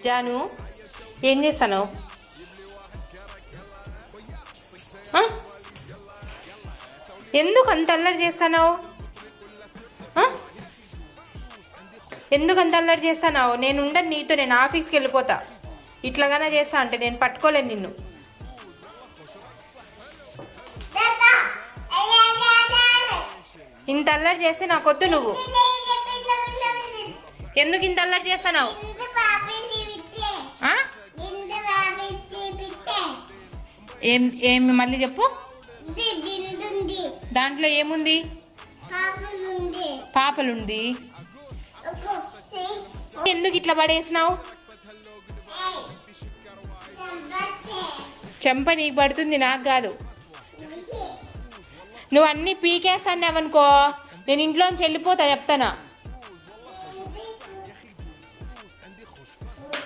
జాను ఏం చేస్తాను? ఎందుకు అంత అల్లరి చేస్తాను? ఎందుకు అంత అల్లరి చేస్తాను? నేను ఉండను నీతో, నేను ఆఫీస్కి వెళ్ళిపోతా. ఇట్లాగానే చేస్తా అంటే నేను పట్టుకోలేను నిన్ను. ఇంత అల్లరి చేస్తే నాకొద్దు. నువ్వు ఎందుకు ఇంత అల్లరి చేస్తున్నావు? ఏమి మళ్ళీ చెప్పు. దాంట్లో ఏముంది? పాపలుంది. ఎందుకు ఇట్లా పడేసినావు? చెంప నీకు పడుతుంది, నాకు కాదు. నువ్వు అన్నీ పీకేస్తాన్నావనుకో నేను ఇంట్లోంచి వెళ్ళిపోతా చెప్తానా.